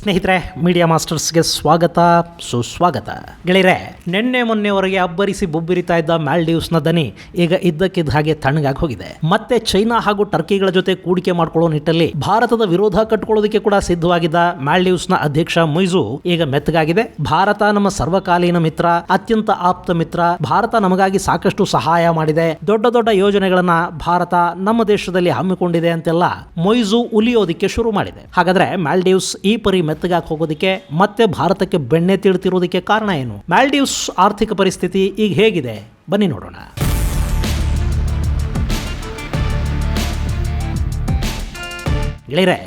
ಸ್ನೇಹಿತರೆ, ಮೀಡಿಯಾ ಮಾಸ್ಟರ್ಸ್ಗೆ ಸ್ವಾಗತ ಸುಸ್ವಾಗತ. ಗೆಳೆಯರೆ, ನಿನ್ನೆ ಮೊನ್ನೆವರೆಗೆ ಅಬ್ಬರಿಸಿ ಬೊಬ್ಬಿರಿತಾ ಇದ್ದ ಮಾಲ್ಡೀವ್ಸ್ನ ದನಿ ಈಗ ಇದ್ದಕ್ಕಿದ್ದ ಹಾಗೆ ತಣ್ಣಗಾಗಿ ಹೋಗಿದೆ. ಮತ್ತೆ ಚೈನಾ ಹಾಗೂ ಟರ್ಕಿಗಳ ಜೊತೆ ಕೂಡಿಕೆ ಮಾಡಿಕೊಳ್ಳೋ ನಿಟ್ಟಲ್ಲಿ ಭಾರತದ ವಿರೋಧ ಕಟ್ಟಿಕೊಳ್ಳೋದಕ್ಕೆ ಕೂಡ ಸಿದ್ಧವಾಗಿದ್ದ ಮಾಲ್ಡೀವ್ಸ್ನ ಅಧ್ಯಕ್ಷ ಮೊಯ್ಸು ಈಗ ಮೆತ್ತಗಾಗಿದೆ. ಭಾರತ ನಮ್ಮ ಸರ್ವಕಾಲೀನ ಮಿತ್ರ, ಅತ್ಯಂತ ಆಪ್ತ ಮಿತ್ರ. ಭಾರತ ನಮಗಾಗಿ ಸಾಕಷ್ಟು ಸಹಾಯ ಮಾಡಿದೆ. ದೊಡ್ಡ ದೊಡ್ಡ ಯೋಜನೆಗಳನ್ನ ಭಾರತ ನಮ್ಮ ದೇಶದಲ್ಲಿ ಹಮ್ಮಿಕೊಂಡಿದೆ ಅಂತೆಲ್ಲ ಮೊಯ್ಸು ಉಲಿಯೋದಿಕ್ಕೆ ಶುರು ಮಾಡಿದೆ. ಹಾಗಾದ್ರೆ ಮಾಲ್ಡೀವ್ಸ್ ಈ ಪರಿ ಮೆತ್ತಗಾಗಿ ಹೋಗೋದಕ್ಕೆ ಮತ್ತೆ ಭಾರತಕ್ಕೆ ಬೆಣ್ಣೆ ತಿಳ್ತಿರೋದಕ್ಕೆ ಕಾರಣ ಏನು? ಮಾಲ್ಡೀವ್ಸ್ ಆರ್ಥಿಕ ಪರಿಸ್ಥಿತಿ ಈಗ ಹೇಗಿದೆ? ಬನ್ನಿ ನೋಡೋಣ. ಗೆಳೆಯರೆ,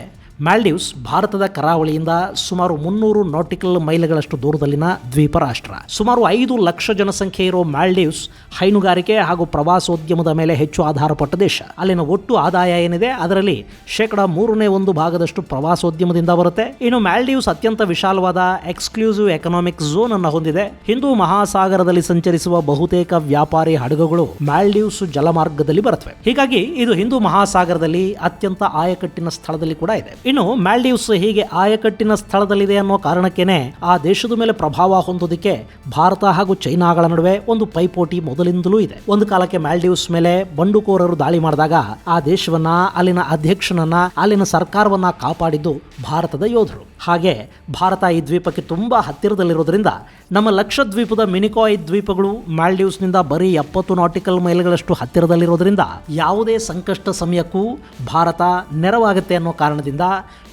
ಮಾಲ್ಡೀವ್ಸ್ ಭಾರತದ ಕರಾವಳಿಯಿಂದ ಸುಮಾರು 300 ನಾಟಿಕಲ್ ಮೈಲ್ಗಳಷ್ಟು ದೂರದಲ್ಲಿನ ದ್ವೀಪ ರಾಷ್ಟ್ರ. ಸುಮಾರು 5 ಲಕ್ಷ ಜನಸಂಖ್ಯೆ ಇರೋ ಮಾಲ್ಡೀವ್ಸ್ ಹೈನುಗಾರಿಕೆ ಹಾಗೂ ಪ್ರವಾಸೋದ್ಯಮದ ಮೇಲೆ ಹೆಚ್ಚು ಆಧಾರಪಟ್ಟ ದೇಶ. ಅಲ್ಲಿನ ಒಟ್ಟು ಆದಾಯ ಏನಿದೆ ಅದರಲ್ಲಿ 3/1 ಪ್ರವಾಸೋದ್ಯಮದಿಂದ ಬರುತ್ತೆ. ಇನ್ನು ಮಾಲ್ಡೀವ್ಸ್ ಅತ್ಯಂತ ವಿಶಾಲವಾದ ಎಕ್ಸ್ಕ್ಲೂಸಿವ್ ಎಕನಾಮಿಕ್ ಝೋನ್ ಅನ್ನು ಹೊಂದಿದೆ. ಹಿಂದೂ ಮಹಾಸಾಗರದಲ್ಲಿ ಸಂಚರಿಸುವ ಬಹುತೇಕ ವ್ಯಾಪಾರಿ ಹಡಗುಗಳು ಮಾಲ್ಡೀವ್ಸ್ ಜಲಮಾರ್ಗದಲ್ಲಿ ಬರುತ್ತವೆ. ಹೀಗಾಗಿ ಇದು ಹಿಂದೂ ಮಹಾಸಾಗರದಲ್ಲಿ ಅತ್ಯಂತ ಆಯಕಟ್ಟಿನ ಸ್ಥಳದಲ್ಲಿ ಕೂಡ ಇದೆ. ಇನ್ನು ಮಾಲ್ಡೀವ್ಸ್ ಹೀಗೆ ಆಯಕಟ್ಟಿನ ಸ್ಥಳದಲ್ಲಿದೆ ಅನ್ನೋ ಕಾರಣಕ್ಕೇನೆ ಆ ದೇಶದ ಮೇಲೆ ಪ್ರಭಾವ ಹೊಂದೋದಕ್ಕೆ ಭಾರತ ಹಾಗೂ ಚೈನಾಗಳ ನಡುವೆ ಒಂದು ಪೈಪೋಟಿ ಮೊದಲಿಂದಲೂ ಇದೆ. ಒಂದು ಕಾಲಕ್ಕೆ ಮಾಲ್ಡೀವ್ಸ್ ಮೇಲೆ ಬಂಡುಕೋರರು ದಾಳಿ ಮಾಡಿದಾಗ ಆ ದೇಶವನ್ನ, ಅಲ್ಲಿನ ಅಧ್ಯಕ್ಷನನ್ನ, ಅಲ್ಲಿನ ಸರ್ಕಾರವನ್ನ ಕಾಪಾಡಿದ್ದು ಭಾರತದ ಯೋಧರು. ಹಾಗೆ ಭಾರತ ಈ ದ್ವೀಪಕ್ಕೆ ತುಂಬಾ ಹತ್ತಿರದಲ್ಲಿರೋದ್ರಿಂದ ನಮ್ಮ ಲಕ್ಷದ್ವೀಪದ ಮಿನಿಕಾಯ್ ದ್ವೀಪಗಳು ಮಾಲ್ಡೀವ್ಸ್ನಿಂದ ಬರೀ 70 ನಾಟಿಕಲ್ ಮೈಲ್ಗಳಷ್ಟು ಹತ್ತಿರದಲ್ಲಿರೋದ್ರಿಂದ ಯಾವುದೇ ಸಂಕಷ್ಟ ಸಮಯಕ್ಕೂ ಭಾರತ ನೆರವಾಗುತ್ತೆ ಅನ್ನೋ ಕಾರಣದಿಂದ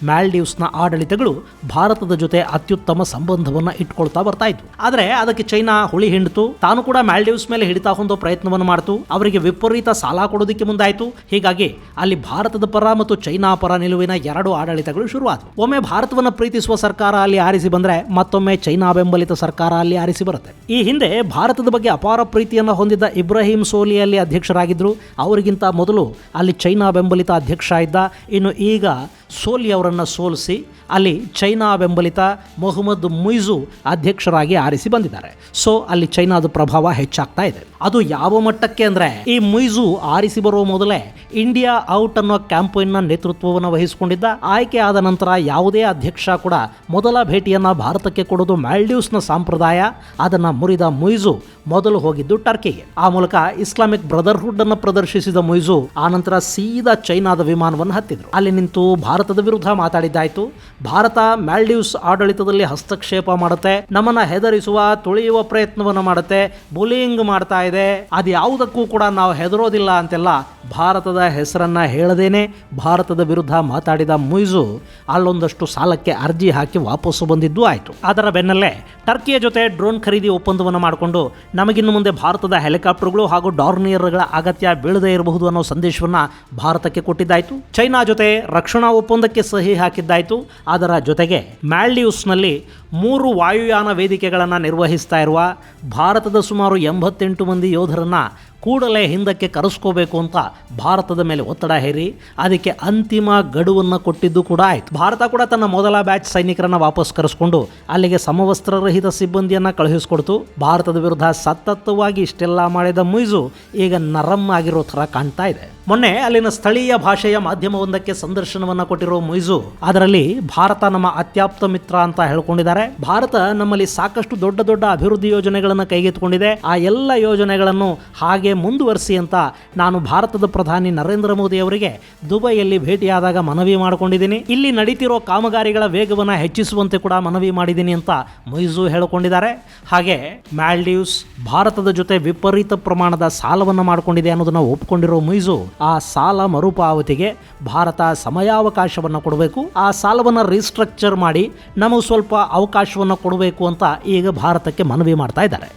ಮಾಲ್ಡೀವ್ಸ್ನ ಆಡಳಿತಗಳು ಭಾರತದ ಜೊತೆ ಅತ್ಯುತ್ತಮ ಸಂಬಂಧವನ್ನು ಇಟ್ಕೊಳ್ತಾ ಬರ್ತಾ ಇದ್ವು. ಆದರೆ ಅದಕ್ಕೆ ಚೈನಾ ಹುಳಿ ಹಿಂಡಿತು. ತಾನು ಕೂಡ ಮಾಲ್ಡೀವ್ಸ್ ಮೇಲೆ ಹಿಡಿತಾ ಹೊಂದೋ ಪ್ರಯತ್ನವನ್ನು ಮಾಡ್ತು. ಅವರಿಗೆ ವಿಪರೀತ ಸಾಲ ಕೊಡೋದಕ್ಕೆ ಮುಂದಾಯಿತು. ಹೀಗಾಗಿ ಅಲ್ಲಿ ಭಾರತದ ಪರ ಮತ್ತು ಚೈನಾ ಪರ ನಿಲುವಿನ 2 ಆಡಳಿತಗಳು ಶುರುವಾದವು. ಒಮ್ಮೆ ಭಾರತವನ್ನು ಪ್ರೀತಿಸುವ ಸರ್ಕಾರ ಅಲ್ಲಿ ಆರಿಸಿ ಬಂದ್ರೆ ಮತ್ತೊಮ್ಮೆ ಚೈನಾ ಬೆಂಬಲಿತ ಸರ್ಕಾರ ಅಲ್ಲಿ ಆರಿಸಿ ಬರುತ್ತೆ. ಈ ಹಿಂದೆ ಭಾರತದ ಬಗ್ಗೆ ಅಪಾರ ಪ್ರೀತಿಯನ್ನು ಹೊಂದಿದ್ದ ಇಬ್ರಾಹಿಂ ಸೋಲಿ ಅಲ್ಲಿ ಅಧ್ಯಕ್ಷರಾಗಿದ್ರು. ಅವರಿಗಿಂತ ಮೊದಲು ಅಲ್ಲಿ ಚೈನಾ ಬೆಂಬಲಿತ ಅಧ್ಯಕ್ಷ ಇದ್ದ. ಇನ್ನು ಈಗ ಸೋಲಿ ಅವರನ್ನು ಸೋಲಿಸಿ ಅಲ್ಲಿ ಚೈನಾ ಬೆಂಬಲಿತ ಮೊಹಮ್ಮದ್ ಮೊಯ್ಸು ಅಧ್ಯಕ್ಷರಾಗಿ ಆರಿಸಿ ಬಂದಿದ್ದಾರೆ. ಸೊ ಅಲ್ಲಿ ಚೈನಾದ ಪ್ರಭಾವ ಹೆಚ್ಚಾಗ್ತಾ ಇದೆ. ಅದು ಯಾವ ಮಟ್ಟಕ್ಕೆ ಅಂದ್ರೆ, ಈ ಮೊಯ್ಸು ಆರಿಸಿ ಬರುವ ಮೊದಲೇ ಇಂಡಿಯಾ ಔಟ್ ಅನ್ನೋ ಕ್ಯಾಂಪೇನ್ನ ನೇತೃತ್ವವನ್ನು ವಹಿಸಿಕೊಂಡಿದ್ದ. ಆಯ್ಕೆ ಆದ ನಂತರ ಯಾವುದೇ ಅಧ್ಯಕ್ಷ ಕೂಡ ಮೊದಲ ಭೇಟಿಯನ್ನ ಭಾರತಕ್ಕೆ ಕೊಡೋದು ಮಾಲ್ಡೀವ್ಸ್ನ ಸಂಪ್ರದಾಯ. ಅದನ್ನ ಮುರಿದ ಮೊಯ್ಸು ಮೊದಲು ಹೋಗಿದ್ದು ಟರ್ಕಿಗೆ. ಆ ಮೂಲಕ ಇಸ್ಲಾಮಿಕ್ ಬ್ರದರ್ಹುಡ್ ಅನ್ನು ಪ್ರದರ್ಶಿಸಿದ ಮೊಯ್ಸು ಆನಂತರ ಸೀದಾ ಚೈನಾದ ವಿಮಾನವನ್ನು ಹತ್ತಿದ್ರು. ಅಲ್ಲಿ ನಿಂತು ಭಾರತದ ವಿರುದ್ಧ ಮಾತಾಡಿದ್ದಾಯ್ತು. ಭಾರತ ಮಾಲ್ಡೀವ್ಸ್ ಆಡಳಿತದಲ್ಲಿ ಹಸ್ತಕ್ಷೇಪ ಮಾಡುತ್ತೆ, ನಮ್ಮನ್ನ ಹೆದರಿಸುವ, ತುಳಿಯುವ ಪ್ರಯತ್ನವನ್ನು ಮಾಡುತ್ತೆ, ಬುಲಿಂಗ್ ಮಾಡ್ತಾ ಇದೆ. ಅದು ಯಾವುದಕ್ಕೂ ಕೂಡ ನಾವು ಹೆದರೋದಿಲ್ಲ ಅಂತೆಲ್ಲ ಭಾರತದ ಹೆಸರನ್ನ ಹೇಳದೇನೆ ಭಾರತದ ವಿರುದ್ಧ ಮಾತಾಡಿದ ಮೊಯ್ಸು ಅಲ್ಲೊಂದಷ್ಟು ಸಾಲಕ್ಕೆ ಅರ್ಜಿ ಹಾಕಿ ವಾಪಸ್ಸು ಬಂದಿದ್ದು ಆಯಿತು. ಅದರ ಬೆನ್ನಲ್ಲೇ ಟರ್ಕಿಯ ಜೊತೆ ಡ್ರೋನ್ ಖರೀದಿ ಒಪ್ಪಂದವನ್ನು ಮಾಡಿಕೊಂಡು ನಮಗಿನ್ನು ಮುಂದೆ ಭಾರತದ ಹೆಲಿಕಾಪ್ಟರ್ಗಳು ಹಾಗೂ ಡಾರ್ನಿಯರ್ಗಳ ಅಗತ್ಯ ಬೀಳದೇ ಇರಬಹುದು ಅನ್ನೋ ಸಂದೇಶವನ್ನ ಭಾರತಕ್ಕೆ ಕೊಟ್ಟಿದ್ದಾಯಿತು. ಚೈನಾ ಜೊತೆ ರಕ್ಷಣಾ ಒಪ್ಪಂದಕ್ಕೆ ಸಹಿ ಹಾಕಿದ್ದಾಯಿತು. ಅದರ ಜೊತೆಗೆ ಮಾಲ್ಡೀವ್ಸ್ನಲ್ಲಿ 3 ವಾಯುಯಾನ ವೇದಿಕೆಗಳನ್ನು ನಿರ್ವಹಿಸ್ತಾ ಇರುವ ಭಾರತದ ಸುಮಾರು 88 ಮಂದಿ ಯೋಧರನ್ನ ಕೂಡಲೇ ಹಿಂದಕ್ಕೆ ಕರೆಸ್ಕೋಬೇಕು ಅಂತ ಭಾರತದ ಮೇಲೆ ಒತ್ತಡ ಹೇರಿ ಅದಕ್ಕೆ ಅಂತಿಮ ಗಡುವನ್ನು ಕೊಟ್ಟಿದ್ದು ಕೂಡ ಆಯಿತು. ಭಾರತ ಕೂಡ ತನ್ನ ಮೊದಲ ಬ್ಯಾಚ್ ಸೈನಿಕರನ್ನ ವಾಪಸ್ ಕರೆಸ್ಕೊಂಡು ಅಲ್ಲಿಗೆ ಸಮವಸ್ತ್ರರಹಿತ ಸಿಬ್ಬಂದಿಯನ್ನ ಕಳುಹಿಸಿಕೊಡ್ತು. ಭಾರತದ ವಿರುದ್ಧ ಸತತವಾಗಿ ಇಷ್ಟೆಲ್ಲ ಮಾಡಿದ ಮೊಯ್ಸು ಈಗ ನರಂ ಆಗಿರೋ ಥರ ಕಾಣ್ತಾ ಇದೆ. ಮೊನ್ನೆ ಅಲ್ಲಿನ ಸ್ಥಳೀಯ ಭಾಷೆಯ ಮಾಧ್ಯಮವೊಂದಕ್ಕೆ ಸಂದರ್ಶನವನ್ನ ಕೊಟ್ಟಿರೋ ಮೊಯ್ಸು ಅದರಲ್ಲಿ ಭಾರತ ನಮ್ಮ ಅತ್ಯಾಪ್ತ ಮಿತ್ರ ಅಂತ ಹೇಳ್ಕೊಂಡಿದ್ದಾರೆ. ಭಾರತ ನಮ್ಮಲ್ಲಿ ಸಾಕಷ್ಟು ದೊಡ್ಡ ದೊಡ್ಡ ಅಭಿವೃದ್ಧಿ ಯೋಜನೆಗಳನ್ನು ಕೈಗೆತ್ತಿಕೊಂಡಿದೆ. ಆ ಎಲ್ಲ ಯೋಜನೆಗಳನ್ನು ಹಾಗೆ ಮುಂದುವರಿಸಿ ಅಂತ ನಾನು ಭಾರತದ ಪ್ರಧಾನಿ ನರೇಂದ್ರ ಮೋದಿ ಅವರಿಗೆ ದುಬೈಯಲ್ಲಿ ಭೇಟಿಯಾದಾಗ ಮನವಿ ಮಾಡಿಕೊಂಡಿದ್ದೀನಿ. ಇಲ್ಲಿ ನಡೀತಿರೋ ಕಾಮಗಾರಿಗಳ ವೇಗವನ್ನು ಹೆಚ್ಚಿಸುವಂತೆ ಕೂಡ ಮನವಿ ಮಾಡಿದ್ದೀನಿ ಅಂತ ಮೊಯ್ಸು ಹೇಳಿಕೊಂಡಿದ್ದಾರೆ. ಹಾಗೆ ಮಾಲ್ಡೀವ್ಸ್ ಭಾರತದ ಜೊತೆ ವಿಪರೀತ ಪ್ರಮಾಣದ ಸಾಲವನ್ನು ಮಾಡಿಕೊಂಡಿದೆ ಅನ್ನೋದನ್ನ ಒಪ್ಪಿಕೊಂಡಿರೋ ಮೊಯ್ಸು ಆ ಸಾಲ ಮರುಪಾವತಿಗೆ ಭಾರತ ಸಮಯಾವಕಾಶವನ್ನು ಕೊಡಬೇಕು, ಆ ಸಾಲವನ್ನು ರೀಸ್ಟ್ರಕ್ಚರ್ ಮಾಡಿ ನಮಗೆ ಸ್ವಲ್ಪ ಅವಕಾಶವನ್ನು ಕೊಡಬೇಕು ಅಂತ ಈಗ ಭಾರತಕ್ಕೆ ಮನವಿ ಮಾಡ್ತಾ ಇದ್ದಾರೆ.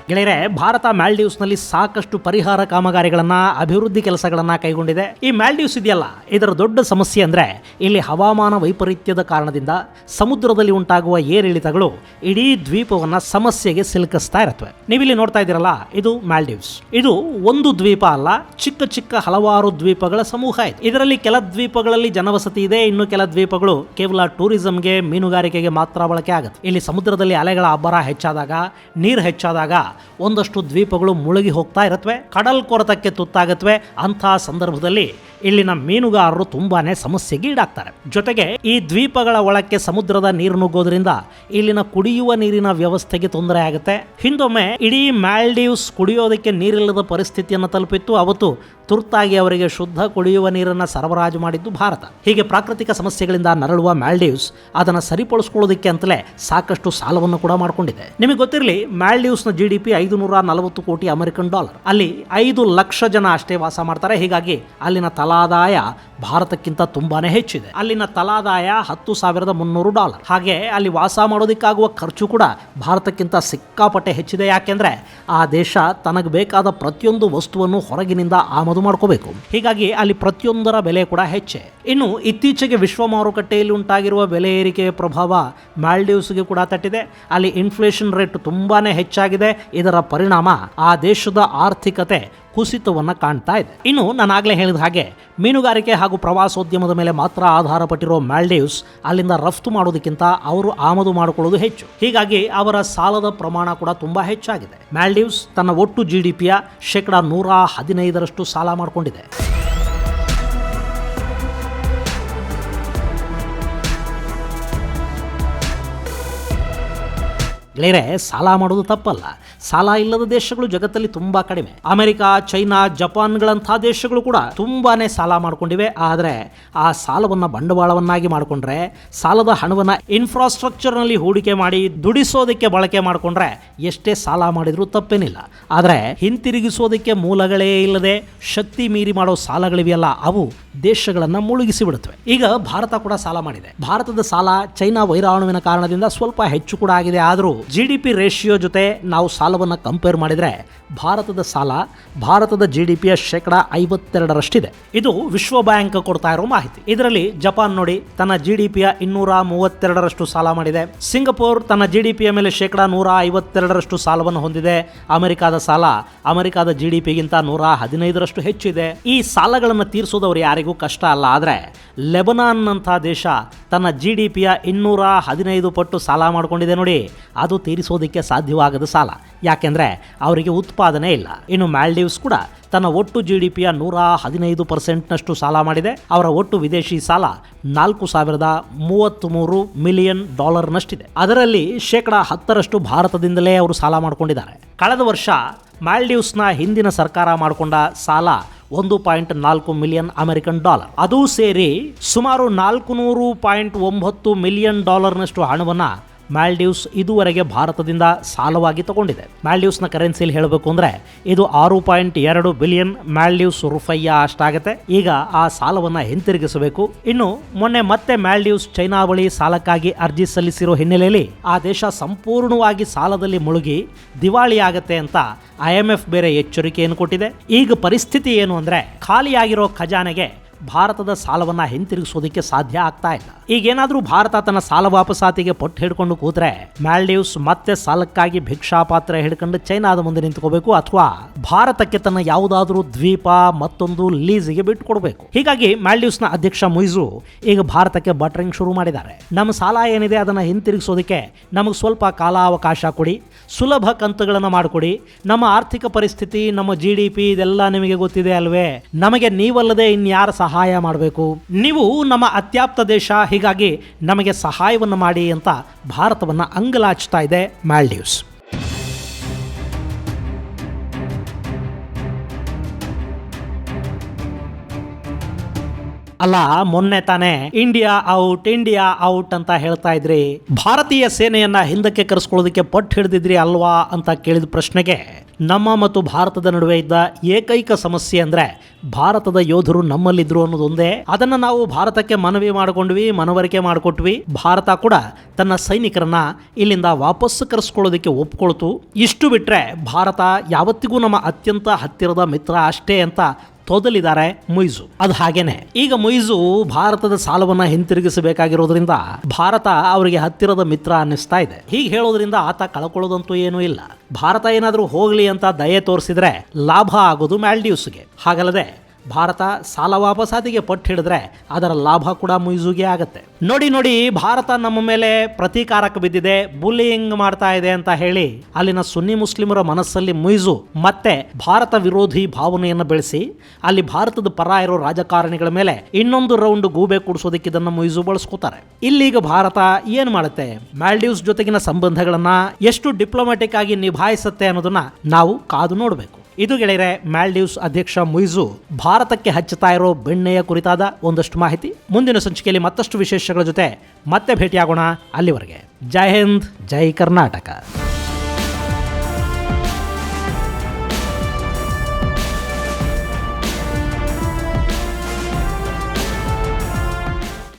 ಗೆಳೆಯರೆ, ಭಾರತ ಮಾಲ್ಡೀವ್ಸ್ನಲ್ಲಿ ಸಾಕಷ್ಟು ಪರಿಹಾರ ಕಾಮಗಾರಿಗಳನ್ನ, ಅಭಿವೃದ್ಧಿ ಕೆಲಸಗಳನ್ನ ಕೈಗೊಂಡಿದೆ. ಈ ಮಾಲ್ಡೀವ್ಸ್ ಇದೆಯಲ್ಲ, ಇದರ ದೊಡ್ಡ ಸಮಸ್ಯೆ ಅಂದ್ರೆ ಇಲ್ಲಿ ಹವಾಮಾನ ವೈಪರೀತ್ಯದ ಕಾರಣದಿಂದ ಸಮುದ್ರದಲ್ಲಿ ಉಂಟಾಗುವ ಏರಿಳಿತಗಳು ಇಡೀ ದ್ವೀಪವನ್ನ ಸಮಸ್ಯೆಗೆ ಸಿಲುಕಿಸ್ತಾ ಇರುತ್ತವೆ. ನೀವಿಲ್ಲಿ ನೋಡ್ತಾ ಇದ್ದೀರಲ್ಲ, ಇದು ಮಾಲ್ಡೀವ್ಸ್. ಇದು ಒಂದು ದ್ವೀಪ ಅಲ್ಲ, ಚಿಕ್ಕ ಚಿಕ್ಕ ಹಲವಾರು ದ್ವೀಪಗಳ ಸಮೂಹ ಇದೆ. ಇದರಲ್ಲಿ ಕೆಲ ದ್ವೀಪಗಳಲ್ಲಿ ಜನವಸತಿ ಇದೆ, ಇನ್ನು ಕೆಲ ದ್ವೀಪಗಳು ಕೇವಲ ಟೂರಿಸಂಗೆ, ಮೀನುಗಾರಿಕೆಗೆ ಮಾತ್ರ ಬಳಕೆ ಆಗುತ್ತೆ. ಇಲ್ಲಿ ಸಮುದ್ರದಲ್ಲಿ ಅಲೆಗಳ ಅಬ್ಬರ ಹೆಚ್ಚಾದಾಗ, ನೀರು ಹೆಚ್ಚಾದಾಗ ಒಂದಷ್ಟು ದ್ವೀಪಗಳು ಮುಳುಗಿ ಹೋಗ್ತಾ ಇರತ್ವೆ, ಕಡಲ್ ಕೊರೆತಕ್ಕೆ ತುತ್ತಾಗತ್ವೆ. ಅಂತಹ ಸಂದರ್ಭದಲ್ಲಿ ಇಲ್ಲಿನ ಮೀನುಗಾರರು ತುಂಬಾನೇ ಸಮಸ್ಯೆಗೆ ಈಡಾಗ್ತಾರೆ. ಜೊತೆಗೆ ಈ ದ್ವೀಪಗಳ ಒಳಕ್ಕೆ ಸಮುದ್ರದ ನೀರು ನುಗ್ಗೋದ್ರಿಂದ ಇಲ್ಲಿನ ಕುಡಿಯುವ ನೀರಿನ ವ್ಯವಸ್ಥೆಗೆ ತೊಂದರೆ ಆಗುತ್ತೆ. ಹಿಂದೊಮ್ಮೆ ಇಡೀ ಮಾಲ್ಡೀವ್ಸ್ ಕುಡಿಯೋದಕ್ಕೆ ನೀರಿಲ್ಲದ ಪರಿಸ್ಥಿತಿಯನ್ನು ತಲುಪಿತ್ತು. ಅವತ್ತು ತುರ್ತಾಗಿ ಅವರಿಗೆ ಶುದ್ಧ ಕುಡಿಯುವ ನೀರನ್ನು ಸರಬರಾಜು ಮಾಡಿದ್ದು ಭಾರತ. ಹೀಗೆ ಪ್ರಾಕೃತಿಕ ಸಮಸ್ಯೆಗಳಿಂದ ನರಳುವ ಮಾಲ್ಡೀವ್ಸ್ ಅದನ್ನು ಸರಿಪಡಿಸ್ಕೊಳ್ಳೋದಕ್ಕೆ ಅಂತಲೇ ಸಾಕಷ್ಟು ಸಾಲವನ್ನು ಕೂಡ ಮಾಡಿಕೊಂಡಿದೆ. ನಿಮಗೆ ಗೊತ್ತಿರಲಿ, ಮಾಲ್ಡೀವ್ಸ್ನ GDP $540 ಕೋಟಿ ಅಮೆರಿಕನ್ ಡಾಲರ್. ಅಲ್ಲಿ 5 ಲಕ್ಷ ಜನ ಅಷ್ಟೇ ವಾಸ ಮಾಡ್ತಾರೆ. ಹೀಗಾಗಿ ಅಲ್ಲಿನ ತಲಾದಾಯ ಭಾರತಕ್ಕಿಂತ ತುಂಬಾನೇ ಹೆಚ್ಚಿದೆ. ಅಲ್ಲಿನ ತಲಾದಾಯ $10,300. ಹಾಗೆ ಅಲ್ಲಿ ವಾಸ ಮಾಡೋದಕ್ಕಾಗುವ ಖರ್ಚು ಕೂಡ ಭಾರತಕ್ಕಿಂತ ಸಿಕ್ಕಾಪಟ್ಟೆ ಹೆಚ್ಚಿದೆ. ಯಾಕೆಂದ್ರೆ ಆ ದೇಶ ತನಗೆ ಬೇಕಾದ ಪ್ರತಿಯೊಂದು ವಸ್ತುವನ್ನು ಹೊರಗಿನಿಂದ ಆಮದು ಮಾಡ್ಕೋಬೇಕು. ಹೀಗಾಗಿ ಅಲ್ಲಿ ಪ್ರತಿಯೊಂದರ ಬೆಲೆ ಕೂಡ ಹೆಚ್ಚೆ. ಇನ್ನು ಇತ್ತೀಚೆಗೆ ವಿಶ್ವ ಮಾರುಕಟ್ಟೆಯಲ್ಲಿ ಉಂಟಾಗಿರುವ ಬೆಲೆ ಏರಿಕೆಯ ಪ್ರಭಾವ ಮಾಲ್ಡೀವ್ಸ್ಗೆ ಕೂಡ ತಟ್ಟಿದೆ. ಅಲ್ಲಿ ಇನ್ಫ್ಲೇಷನ್ ರೇಟ್ ತುಂಬಾನೇ ಹೆಚ್ಚಾಗಿದೆ. ಇದರ ಪರಿಣಾಮ ಆ ದೇಶದ ಆರ್ಥಿಕತೆ ಕುಸಿತವನ್ನು ಕಾಣ್ತಾ ಇದೆ. ಇನ್ನು ನಾನಾಗಲೇ ಹೇಳಿದ ಹಾಗೆ ಮೀನುಗಾರಿಕೆ ಹಾಗೂ ಪ್ರವಾಸೋದ್ಯಮದ ಮೇಲೆ ಮಾತ್ರ ಆಧಾರಪಟ್ಟಿರೋ ಮಾಲ್ಡೀವ್ಸ್ ಅಲ್ಲಿಂದ ರಫ್ತು ಮಾಡೋದಕ್ಕಿಂತ ಅವರು ಆಮದು ಮಾಡಿಕೊಳ್ಳೋದು ಹೆಚ್ಚು. ಹೀಗಾಗಿ ಅವರ ಸಾಲದ ಪ್ರಮಾಣ ಕೂಡ ತುಂಬಾ ಹೆಚ್ಚಾಗಿದೆ. ಮಾಲ್ಡೀವ್ಸ್ ತನ್ನ ಒಟ್ಟು GDPಯ %115 ಸಾಲ ಮಾಡಿಕೊಂಡಿದೆ. ಗೆಳೆಯರೆ, ಸಾಲ ಮಾಡೋದು ತಪ್ಪಲ್ಲ. ಸಾಲ ಇಲ್ಲದ ದೇಶಗಳು ಜಗತ್ತಲ್ಲಿ ತುಂಬಾ ಕಡಿಮೆ. ಅಮೆರಿಕ, ಚೈನಾ, ಜಪಾನ್ಗಳಂಥ ದೇಶಗಳು ಕೂಡ ತುಂಬಾನೇ ಸಾಲ ಮಾಡ್ಕೊಂಡಿವೆ. ಆದರೆ ಆ ಸಾಲವನ್ನು ಬಂಡವಾಳವನ್ನಾಗಿ ಮಾಡಿಕೊಂಡ್ರೆ, ಸಾಲದ ಹಣವನ್ನು ಇನ್ಫ್ರಾಸ್ಟ್ರಕ್ಚರ್ನಲ್ಲಿ ಹೂಡಿಕೆ ಮಾಡಿ ದುಡಿಸೋದಕ್ಕೆ ಬಳಕೆ ಮಾಡಿಕೊಂಡ್ರೆ ಎಷ್ಟೇ ಸಾಲ ಮಾಡಿದ್ರೂ ತಪ್ಪೇನಿಲ್ಲ. ಆದರೆ ಹಿಂತಿರುಗಿಸೋದಕ್ಕೆ ಮೂಲಗಳೇ ಇಲ್ಲದೆ ಶಕ್ತಿ ಮೀರಿ ಮಾಡೋ ಸಾಲಗಳಿವೆಯಲ್ಲ, ಅವು ದೇಶಗಳನ್ನು ಮುಳುಗಿಸಿ ಬಿಡುತ್ತವೆ. ಈಗ ಭಾರತ ಕೂಡ ಸಾಲ ಮಾಡಿದೆ. ಭಾರತದ ಸಾಲ ಚೈನಾ ವೈರಾಣುವಿನ ಕಾರಣದಿಂದ ಸ್ವಲ್ಪ ಹೆಚ್ಚು ಕೂಡ ಆಗಿದೆ. ಆದರೂ GDP ರೇಷಿಯೋ ಜೊತೆ ನಾವು ಸಾಲವನ್ನು ಕಂಪೇರ್ ಮಾಡಿದರೆ ಭಾರತದ ಸಾಲ ಭಾರತದ GDPಯ %52 ಇದು ವಿಶ್ವ ಬ್ಯಾಂಕ್ ಕೊಡ್ತಾ ಇರೋ ಮಾಹಿತಿ. ಇದರಲ್ಲಿ ಜಪಾನ್ ನೋಡಿ ತನ್ನ GDPಯ $232 ಸಾಲ ಮಾಡಿದೆ. ಸಿಂಗಪೂರ್ ತನ್ನ GDPಯ ಮೇಲೆ %152 ಸಾಲವನ್ನು ಹೊಂದಿದೆ. ಅಮೆರಿಕಾದ ಸಾಲ ಅಮೆರಿಕಾದ GDPಗಿಂತ 115 ಹೆಚ್ಚಿದೆ. ಈ ಸಾಲಗಳನ್ನು ತೀರಿಸೋದವರು ಯಾರಿಗೂ ಕಷ್ಟ ಅಲ್ಲ. ಆದರೆ ಲೆಬನಾನ್ ಅಂತ ದೇಶ ತನ್ನ GDPಯ 215 ಪಟ್ಟು ಸಾಲ ಮಾಡಿಕೊಂಡಿದೆ ನೋಡಿ. ಅದು ತೀರಿಸೋದಕ್ಕೆ ಸಾಧ್ಯವಾಗದ ಸಾಲ. ಯಾಕೆಂದರೆ ಅವರಿಗೆ ಉತ್ಪಾದನೆ ಇಲ್ಲ. ಇನ್ನು ಮಾಲ್ಡೀವ್ಸ್ ಕೂಡ ತನ್ನ ಒಟ್ಟು GDPಯ 115% ಸಾಲ ಮಾಡಿದೆ. ಅವರ ಒಟ್ಟು ವಿದೇಶಿ ಸಾಲ $4,033 ಮಿಲಿಯನ್ ಅದರಲ್ಲಿ %10 ಭಾರತದಿಂದಲೇ ಅವರು ಸಾಲ ಮಾಡಿಕೊಂಡಿದ್ದಾರೆ. ಕಳೆದ ವರ್ಷ ಮಾಲ್ಡೀವ್ಸ್ನ ಹಿಂದಿನ ಸರ್ಕಾರ ಮಾಡಿಕೊಂಡ ಸಾಲ $1.4 ಮಿಲಿಯನ್ ಅಮೆರಿಕನ್ ಡಾಲರ್. ಅದು ಸೇರಿ ಸುಮಾರು $400.9 ಮಿಲಿಯನ್ ಹಣವನ್ನು ಮಾಲ್ಡೀವ್ಸ್ ಇದುವರೆಗೆ ಭಾರತದಿಂದ ಸಾಲವಾಗಿ ತಗೊಂಡಿದೆ. ಮಾಲ್ಡೀವ್ಸ್ನ ಕರೆನ್ಸಿಯಲ್ಲಿ ಹೇಳಬೇಕು ಅಂದರೆ ಇದು 6.2 ಬಿಲಿಯನ್ ಮಾಲ್ಡೀವ್ಸ್ ರೂಪಾಯಿಯ ಅಷ್ಟಾಗುತ್ತೆ. ಈಗ ಆ ಸಾಲವನ್ನು ಹಿಂತಿರುಗಿಸಬೇಕು. ಇನ್ನು ಮೊನ್ನೆ ಮತ್ತೆ ಮಾಲ್ಡೀವ್ಸ್ ಚೈನಾ ಬಳಿ ಸಾಲಕ್ಕಾಗಿ ಅರ್ಜಿ ಸಲ್ಲಿಸಿರೋ ಹಿನ್ನೆಲೆಯಲ್ಲಿ ಆ ದೇಶ ಸಂಪೂರ್ಣವಾಗಿ ಸಾಲದಲ್ಲಿ ಮುಳುಗಿ ದಿವಾಳಿ ಆಗತ್ತೆ ಅಂತ IMF ಬೇರೆ ಎಚ್ಚರಿಕೆಯನ್ನು ಕೊಟ್ಟಿದೆ. ಈಗ ಪರಿಸ್ಥಿತಿ ಏನು ಅಂದರೆ ಖಾಲಿಯಾಗಿರೋ ಖಜಾನೆಗೆ ಭಾರತದ ಸಾಲವನ್ನು ಹಿಂತಿರುಗಿಸೋದಕ್ಕೆ ಸಾಧ್ಯ ಆಗ್ತಾ ಇಲ್ಲ. ಈಗೇನಾದರೂ ಭಾರತ ತನ್ನ ಸಾಲ ವಾಪಸಾತಿಗೆ ಪಟ್ಟು ಹಿಡ್ಕೊಂಡು ಕೂತ್ರೆ ಮಾಲ್ಡೀವ್ಸ್ ಮತ್ತೆ ಸಾಲಕ್ಕಾಗಿ ಭಿಕ್ಷಾಪಾತ್ರ ಹಿಡ್ಕೊಂಡು ಚೈನಾದ ಮುಂದೆ ನಿಂತ್ಕೋಬೇಕು, ಅಥವಾ ಭಾರತಕ್ಕೆ ತನ್ನ ಯಾವುದಾದ್ರೂ ದ್ವೀಪ ಮತ್ತೊಂದು ಲೀಸಿಗೆ ಬಿಟ್ಟು ಕೊಡಬೇಕು. ಹೀಗಾಗಿ ಮಾಲ್ಡೀವ್ಸ್ನ ಅಧ್ಯಕ್ಷ ಮುಯಿಜು ಈಗ ಭಾರತಕ್ಕೆ ಬಟರಿಂಗ್ ಶುರು ಮಾಡಿದ್ದಾರೆ. ನಮ್ಮ ಸಾಲ ಏನಿದೆ ಅದನ್ನು ಹಿಂತಿರುಗಿಸೋದಕ್ಕೆ ನಮಗೆ ಸ್ವಲ್ಪ ಕಾಲಾವಕಾಶ ಕೊಡಿ, ಸುಲಭ ಕಂತುಗಳನ್ನು ಮಾಡಿಕೊಡಿ, ನಮ್ಮ ಆರ್ಥಿಕ ಪರಿಸ್ಥಿತಿ, ನಮ್ಮ GDP ಇದೆಲ್ಲ ನಿಮಗೆ ಗೊತ್ತಿದೆ ಅಲ್ವೇ, ನಮಗೆ ನೀವಲ್ಲದೆ ಇನ್ಯಾರ ಸಹಾಯ ಮಾಡಬೇಕು, ನೀವು ನಮ್ಮ ಅತ್ಯಾಪ್ತ ದೇಶ, ಹೀಗಾಗಿ ನಮಗೆ ಸಹಾಯವನ್ನು ಮಾಡಿ ಅಂತ ಭಾರತವನ್ನು ಅಂಗಲಾಚ್ತಾ ಇದೆ ಮಾಲ್ಡೀವ್ಸ್. ಅಲ್ಲ, ಮೊನ್ನೆ ತಾನೇ ಇಂಡಿಯಾ ಔಟ್ ಅಂತ ಹೇಳ್ತಾ ಇದ್ರಿ, ಭಾರತೀಯ ಸೇನೆಯನ್ನ ಹಿಂದಕ್ಕೆ ಕರೆಸ್ಕೊಳ್ಳೋದಕ್ಕೆ ಪಟ್ಟು ಹಿಡಿದಿದ್ರಿ ಅಲ್ವಾ ಅಂತ ಕೇಳಿದ ಪ್ರಶ್ನೆಗೆ ನಮ್ಮ ಮತ್ತು ಭಾರತದ ನಡುವೆ ಇದ್ದ ಏಕೈಕ ಸಮಸ್ಯೆ ಅಂದ್ರೆ ಭಾರತದ ಯೋಧರು ನಮ್ಮಲ್ಲಿದ್ರು ಅನ್ನೋದೊಂದೇ. ಅದನ್ನು ನಾವು ಭಾರತಕ್ಕೆ ಮನವರಿಕೆ ಮಾಡಿಕೊಟ್ವಿ. ಭಾರತ ಕೂಡ ತನ್ನ ಸೈನಿಕರನ್ನ ಇಲ್ಲಿಂದ ವಾಪಸ್ ಕರೆಸ್ಕೊಳ್ಳೋದಕ್ಕೆ ಒಪ್ಕೊಳ್ತು. ಇಷ್ಟು ಬಿಟ್ರೆ ಭಾರತ ಯಾವತ್ತಿಗೂ ನಮ್ಮ ಅತ್ಯಂತ ಹತ್ತಿರದ ಮಿತ್ರ ಅಷ್ಟೇ ಅಂತ ತೊದಲಿದ್ದಾರೆ ಮುಯಿಜು. ಅದು ಹಾಗೇನೆ ಈಗ ಮುಯಿಜು ಭಾರತದ ಸಾಲವನ್ನ ಹಿಂತಿರುಗಿಸಬೇಕಾಗಿರೋದ್ರಿಂದ ಭಾರತ ಅವರಿಗೆ ಹತ್ತಿರದ ಮಿತ್ರ ಅನ್ನಿಸ್ತಾ ಇದೆ. ಹೀಗೆ ಹೇಳೋದ್ರಿಂದ ಆತ ಕಳ್ಕೊಳ್ಳೋದಂತೂ ಏನೂ ಇಲ್ಲ. ಭಾರತ ಏನಾದರೂ ಹೋಗ್ಲಿ ಅಂತ ದಯೆ ತೋರಿಸಿದ್ರೆ ಲಾಭ ಆಗೋದು ಮಾಲ್ಡೀವ್ಸ್ಗೆ. ಹಾಗಲ್ಲದೆ ಭಾರತ ಸಾಲ ವಾಪಸಾತಿಗೆ ಪಟ್ಟು ಹಿಡಿದ್ರೆ ಅದರ ಲಾಭ ಕೂಡ ಮುಯ್ಜುಗೆ ಆಗತ್ತೆ. ನೋಡಿ ಭಾರತ ನಮ್ಮ ಮೇಲೆ ಪ್ರತೀಕಾರಕ್ಕೆ ಬಿದ್ದಿದೆ, ಬುಲ್ಲಿಂಗ್ ಮಾಡ್ತಾ ಇದೆ ಅಂತ ಹೇಳಿ ಅಲ್ಲಿನ ಸುನ್ನಿ ಮುಸ್ಲಿಮರ ಮನಸ್ಸಲ್ಲಿ ಮುಯ್ಜು ಮತ್ತೆ ಭಾರತ ವಿರೋಧಿ ಭಾವನೆಯನ್ನು ಬೆಳೆಸಿ ಅಲ್ಲಿ ಭಾರತದ ಪರ ಇರೋ ರಾಜಕಾರಣಿಗಳ ಮೇಲೆ ಇನ್ನೊಂದು ರೌಂಡ್ ಗೂಬೆ ಕೂಡಿಸೋದಕ್ಕೆ ಇದನ್ನು ಮುಯ್ಜು ಬಳಸ್ಕೋತಾರೆ. ಇಲ್ಲೀಗ ಭಾರತ ಏನ್ ಮಾಡುತ್ತೆ, ಮಾಲ್ಡೀವ್ಸ್ ಜೊತೆಗಿನ ಸಂಬಂಧಗಳನ್ನ ಎಷ್ಟು ಡಿಪ್ಲೊಮ್ಯಾಟಿಕ್ ಆಗಿ ನಿಭಾಯಿಸುತ್ತೆ ಅನ್ನೋದನ್ನ ನಾವು ಕಾದು ನೋಡಬೇಕು. ಇದು ಗೆಳೆಯರೆ ಮಾಲ್ಡೀವ್ಸ್ ಅಧ್ಯಕ್ಷ ಮುಯ್ಜು ಭಾರತಕ್ಕೆ ಹಚ್ಚುತ್ತಾ ಇರೋ ಬೆಣ್ಣೆಯ ಕುರಿತಾದ ಒಂದಷ್ಟು ಮಾಹಿತಿ. ಮುಂದಿನ ಸಂಚಿಕೆಯಲ್ಲಿ ಮತ್ತಷ್ಟು ವಿಶೇಷಗಳ ಜೊತೆ ಮತ್ತೆ ಭೇಟಿಯಾಗೋಣ. ಅಲ್ಲಿವರೆಗೆ ಜೈ ಹಿಂದ್, ಜೈ ಕರ್ನಾಟಕ.